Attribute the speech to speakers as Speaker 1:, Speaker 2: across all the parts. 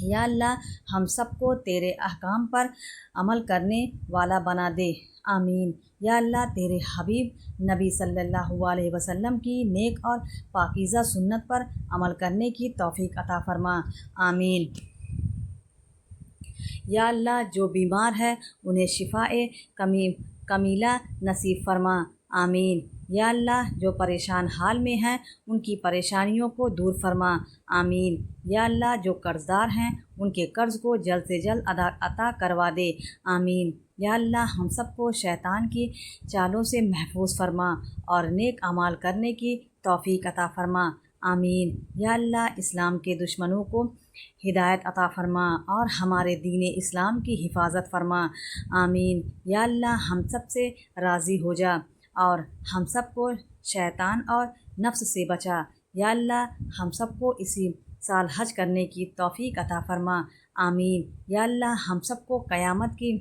Speaker 1: یا اللہ ہم سب کو تیرے احکام پر عمل کرنے والا بنا دے، آمین۔ یا اللہ تیرے حبیب نبی صلی اللہ علیہ وسلم کی نیک اور پاکیزہ سنت پر عمل کرنے کی توفیق عطا فرما، آمین۔ یا اللہ جو بیمار ہے انہیں شفاء کمیلہ نصیب فرما، آمین۔ یا اللہ جو پریشان حال میں ہیں ان کی پریشانیوں کو دور فرما، آمین۔ یا اللہ جو قرض دار ہیں ان کے قرض کو جلد سے جلد عطا کروا دے، آمین۔ یا اللہ ہم سب کو شیطان کی چالوں سے محفوظ فرما اور نیک اعمال کرنے کی توفیق عطا فرما، آمین۔ یا اللہ اسلام کے دشمنوں کو ہدایت عطا فرما اور ہمارے دین اسلام کی حفاظت فرما، آمین۔ یا اللہ ہم سب سے راضی ہو جا اور ہم سب کو شیطان اور نفس سے بچا، یا اللہ ہم سب کو اسی سال حج کرنے کی توفیق عطا فرما، آمین۔ یا اللہ ہم سب کو قیامت کی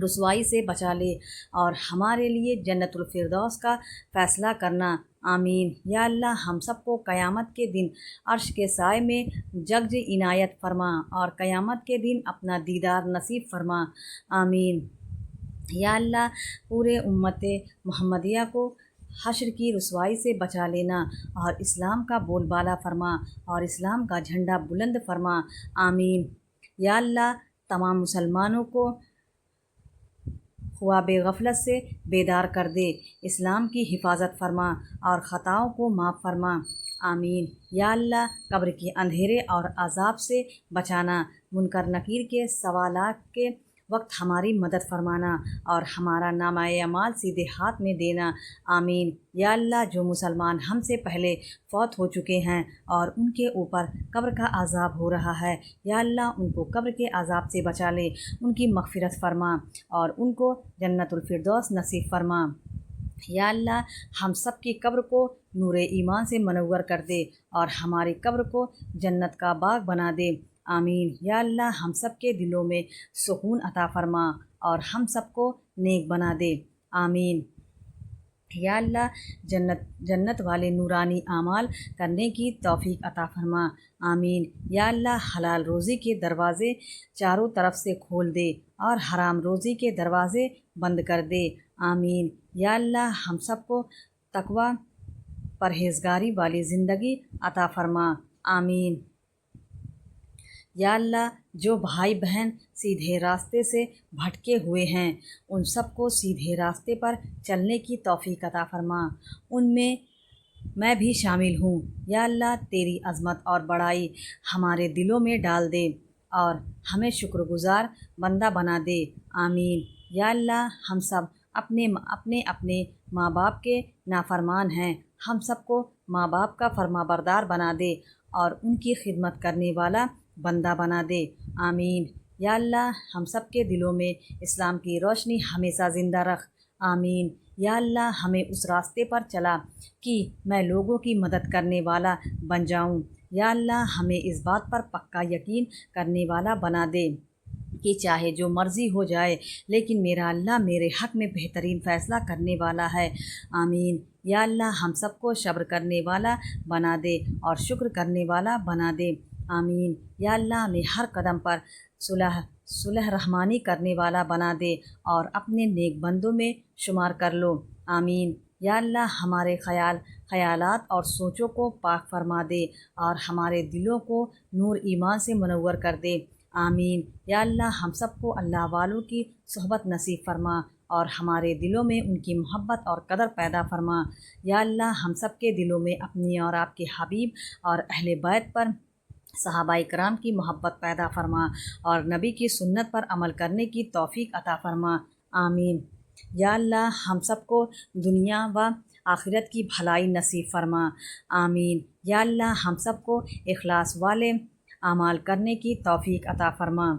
Speaker 1: رسوائی سے بچا لے اور ہمارے لیے جنت الفردوس کا فیصلہ کرنا، آمین۔ یا اللہ ہم سب کو قیامت کے دن عرش کے سائے میں جگج عنایت فرما اور قیامت کے دن اپنا دیدار نصیب فرما، آمین۔ یا اللہ پورے امت محمدیہ کو حشر کی رسوائی سے بچا لینا اور اسلام کا بول بالا فرما اور اسلام کا جھنڈا بلند فرما، آمین۔ یا اللہ تمام مسلمانوں کو خواب غفلت سے بیدار کر دے، اسلام کی حفاظت فرما اور خطاؤں کو معاف فرما، آمین۔ یا اللہ قبر کے اندھیرے اور عذاب سے بچانا، منکر نکیر کے سوالات کے وقت ہماری مدد فرمانا اور ہمارا نامہ اعمال سیدھے ہاتھ میں دینا، آمین۔ یا اللہ جو مسلمان ہم سے پہلے فوت ہو چکے ہیں اور ان کے اوپر قبر کا عذاب ہو رہا ہے، یا اللہ ان کو قبر کے عذاب سے بچا لے، ان کی مغفرت فرما اور ان کو جنت الفردوس نصیب فرما۔ یا اللہ ہم سب کی قبر کو نور ایمان سے منور کر دے اور ہماری قبر کو جنت کا باغ بنا دے، آمین۔ یا اللہ ہم سب کے دلوں میں سکون عطا فرما اور ہم سب کو نیک بنا دے، آمین۔ یا اللہ جنت والے نورانی اعمال کرنے کی توفیق عطا فرما، آمین۔ یا اللہ حلال روزی کے دروازے چاروں طرف سے کھول دے اور حرام روزی کے دروازے بند کر دے، آمین۔ یا اللہ ہم سب کو تقوی پرہیزگاری والی زندگی عطا فرما، آمین۔ یا اللہ جو بھائی بہن سیدھے راستے سے بھٹکے ہوئے ہیں ان سب کو سیدھے راستے پر چلنے کی توفیق عطا فرما، ان میں بھی شامل ہوں۔ یا اللہ تیری عظمت اور بڑائی ہمارے دلوں میں ڈال دے اور ہمیں شکر گزار بندہ بنا دے، آمین۔ یا اللہ ہم سب اپنے اپنے ماں باپ کے نافرمان ہیں، ہم سب کو ماں باپ کا فرما بردار بنا دے اور ان کی خدمت کرنے والا بندہ بنا دے، آمین۔ یا اللہ ہم سب کے دلوں میں اسلام کی روشنی ہمیشہ زندہ رکھ، آمین۔ یا اللہ ہمیں اس راستے پر چلا کہ میں لوگوں کی مدد کرنے والا بن جاؤں، یا اللہ ہمیں اس بات پر پکا یقین کرنے والا بنا دے کہ چاہے جو مرضی ہو جائے لیکن میرا اللہ میرے حق میں بہترین فیصلہ کرنے والا ہے، آمین۔ یا اللہ ہم سب کو صبر کرنے والا بنا دے اور شکر کرنے والا بنا دے، آمین۔ یا اللہ ہمیں ہر قدم پر صلح رحمانی کرنے والا بنا دے اور اپنے نیک بندوں میں شمار کر لو، آمین۔ یا اللہ ہمارے خیالات اور سوچوں کو پاک فرما دے اور ہمارے دلوں کو نور ایمان سے منور کر دے، آمین۔ یا اللہ ہم سب کو اللہ والوں کی صحبت نصیب فرما اور ہمارے دلوں میں ان کی محبت اور قدر پیدا فرما۔ یا اللہ ہم سب کے دلوں میں اپنی اور آپ کے حبیب اور اہل بیت پر صحابہ کرام کی محبت پیدا فرما اور نبی کی سنت پر عمل کرنے کی توفیق عطا فرما، آمین۔ یا اللہ ہم سب کو دنیا و آخرت کی بھلائی نصیب فرما، آمین۔ یا اللہ ہم سب کو اخلاص والے اعمال کرنے کی توفیق عطا فرما۔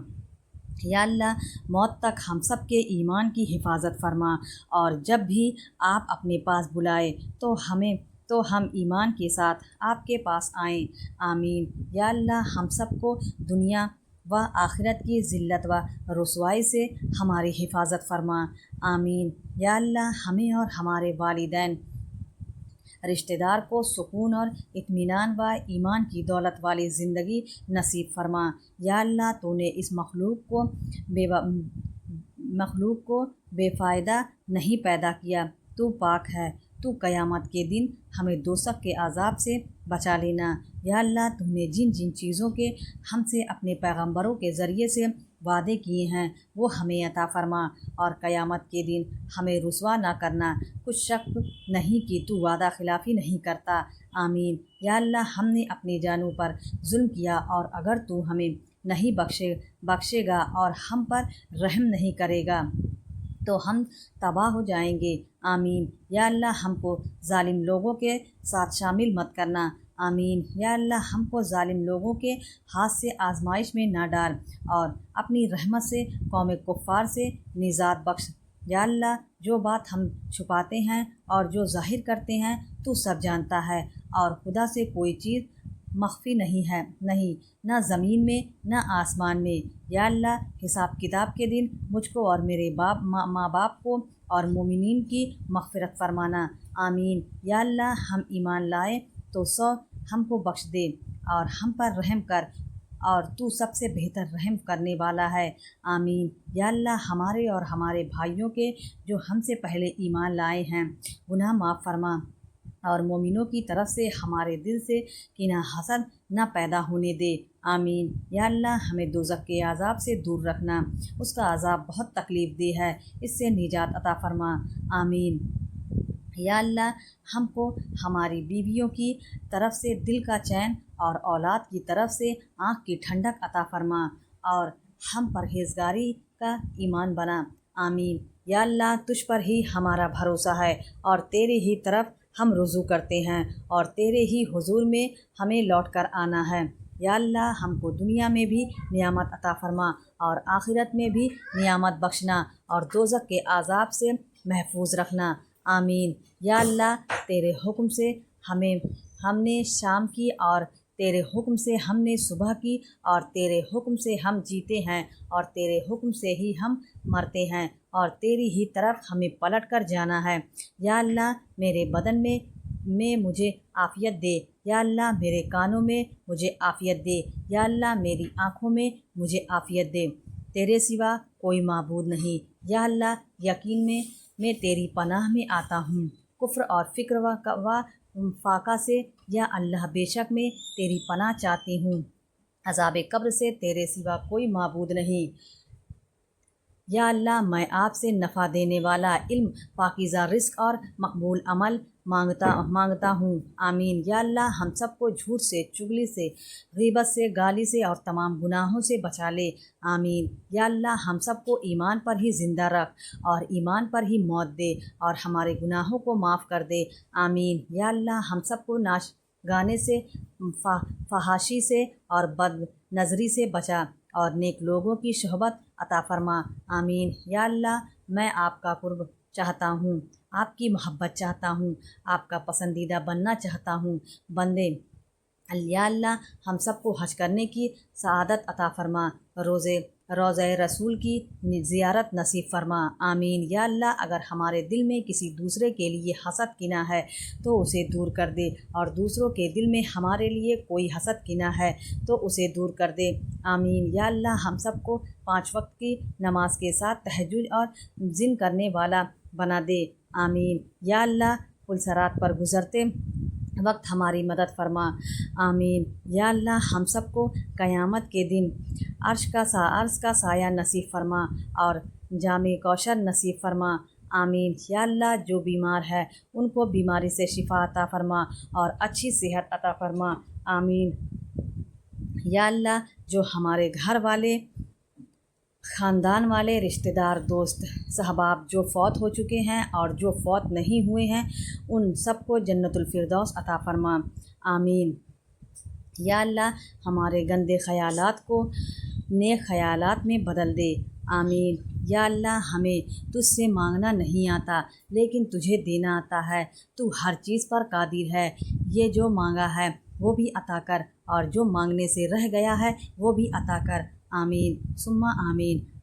Speaker 1: یا اللہ موت تک ہم سب کے ایمان کی حفاظت فرما اور جب بھی آپ اپنے پاس بلائے تو ہم ایمان کے ساتھ آپ کے پاس آئیں، آمین۔ یا اللہ ہم سب کو دنیا و آخرت کی ذلت و رسوائی سے ہماری حفاظت فرما، آمین۔ یا اللہ ہمیں اور ہمارے والدین رشتہ دار کو سکون اور اطمینان و ایمان کی دولت والی زندگی نصیب فرما۔ یا اللہ تو نے اس مخلوق کو بے فائدہ نہیں پیدا کیا، تو پاک ہے، تو قیامت کے دن ہمیں دوزخ کے عذاب سے بچا لینا۔ یا اللہ تو نے جن جن چیزوں کے ہم سے اپنے پیغمبروں کے ذریعے سے وعدے کیے ہیں وہ ہمیں عطا فرما، اور قیامت کے دن ہمیں رسوا نہ کرنا۔ کچھ شک نہیں کہ تو وعدہ خلافی نہیں کرتا۔ آمین۔ یا اللہ ہم نے اپنی جانوں پر ظلم کیا، اور اگر تو ہمیں نہیں بخشے گا اور ہم پر رحم نہیں کرے گا تو ہم تباہ ہو جائیں گے۔ آمین۔ یا اللہ ہم کو ظالم لوگوں کے ساتھ شامل مت کرنا۔ آمین۔ یا اللہ ہم کو ظالم لوگوں کے ہاتھ سے آزمائش میں نہ ڈال، اور اپنی رحمت سے قوم کفار سے نجات بخش۔ یا اللہ جو بات ہم چھپاتے ہیں اور جو ظاہر کرتے ہیں تو سب جانتا ہے، اور خدا سے کوئی چیز مخفی نہیں، نہ زمین میں نہ آسمان میں۔ یا اللہ حساب کتاب کے دن مجھ کو اور میرے ماں باپ کو اور مومنین کی مغفرت فرمانا۔ آمین۔ یا اللہ ہم ایمان لائے تو ہم کو بخش دے اور ہم پر رحم کر، اور تو سب سے بہتر رحم کرنے والا ہے۔ آمین۔ یا اللہ ہمارے اور ہمارے بھائیوں کے جو ہم سے پہلے ایمان لائے ہیں گناہ معاف فرما، اور مومنوں کی طرف سے ہمارے دل سے کینہ حسد نہ پیدا ہونے دے۔ آمین۔ یا اللہ ہمیں دوزخ کے عذاب سے دور رکھنا، اس کا عذاب بہت تکلیف دہ ہے، اس سے نجات عطا فرما۔ آمین۔ یا اللہ ہم کو ہماری بیویوں کی طرف سے دل کا چین اور اولاد کی طرف سے آنکھ کی ٹھنڈک عطا فرما، اور ہم پرہیزگاری کا ایمان بنا۔ آمین۔ یا اللہ تجھ پر ہی ہمارا بھروسہ ہے، اور تیرے ہی طرف ہم رجوع کرتے ہیں، اور تیرے ہی حضور میں ہمیں لوٹ کر آنا ہے۔ یا اللہ ہم کو دنیا میں بھی نعمت عطا فرما، اور آخرت میں بھی نعمت بخشنا، اور دوزخ کے عذاب سے محفوظ رکھنا۔ آمین۔ یا اللہ تیرے حکم سے ہم نے شام کی، اور تیرے حکم سے ہم نے صبح کی، اور تیرے حکم سے ہم جیتے ہیں، اور تیرے حکم سے ہی ہم مرتے ہیں، اور تیری ہی طرف ہمیں پلٹ کر جانا ہے۔ یا اللہ میرے بدن میں مجھے عافیت دے۔ یا اللہ میرے کانوں میں مجھے عافیت دے۔ یا اللہ میری آنکھوں میں مجھے عافیت دے۔ تیرے سوا کوئی معبود نہیں۔ یا اللہ یقین میں تیری پناہ میں آتا ہوں کفر اور فکر و فاقہ سے۔ یا اللہ بے شک میں تیری پناہ چاہتی ہوں عذاب قبر سے، تیرے سوا کوئی معبود نہیں۔ یا اللہ میں آپ سے نفع دینے والا علم، پاکیزہ رزق اور مقبول عمل مانگتا ہوں۔ آمین۔ یا اللہ ہم سب کو جھوٹ سے، چغلی سے، غیبت سے، گالی سے اور تمام گناہوں سے بچا لے۔ آمین۔ یا اللہ ہم سب کو ایمان پر ہی زندہ رکھ، اور ایمان پر ہی موت دے، اور ہمارے گناہوں کو معاف کر دے۔ آمین۔ یا اللہ ہم سب کو ناچ گانے سے، فحاشی سے اور بد نظری سے بچا، اور نیک لوگوں کی صحبت عطا فرما۔ آمین۔ یا اللہ میں آپ کا قرب چاہتا ہوں، آپ کی محبت چاہتا ہوں، آپ کا پسندیدہ بننا چاہتا ہوں۔ بندے یا اللہ ہم سب کو حج کرنے کی سعادت عطا فرما، روضہ رسول کی زیارت نصیب فرما۔ آمین۔ یا اللہ اگر ہمارے دل میں کسی دوسرے کے لیے حسد کینہ ہے تو اسے دور کر دے، اور دوسروں کے دل میں ہمارے لیے کوئی حسد کینہ ہے تو اسے دور کر دے۔ آمین۔ یا اللہ ہم سب کو 5 وقت کی نماز کے ساتھ تہجد اور ذکر کرنے والا بنا دے۔ آمین۔ یا اللہ پلصرات پر گزرتے وقت ہماری مدد فرما۔ آمین۔ یا اللہ ہم سب کو قیامت کے دن عرش کا سایہ نصیب فرما، اور جام کوثر نصیب فرما۔ آمین۔ یا اللہ جو بیمار ہے ان کو بیماری سے شفا عطا فرما، اور اچھی صحت عطا فرما۔ آمین۔ یا اللہ جو ہمارے گھر والے، خاندان والے، رشتہ دار، دوست، صحباب جو فوت ہو چکے ہیں اور جو فوت نہیں ہوئے ہیں ان سب کو جنت الفردوس عطا فرما۔ آمین۔ یا اللہ ہمارے گندے خیالات کو نیک خیالات میں بدل دے۔ آمین۔ یا اللہ ہمیں تجھ سے مانگنا نہیں آتا لیکن تجھے دینا آتا ہے، تو ہر چیز پر قادر ہے۔ یہ جو مانگا ہے وہ بھی عطا کر، اور جو مانگنے سے رہ گیا ہے وہ بھی عطا کر۔ آمین ثم آمین۔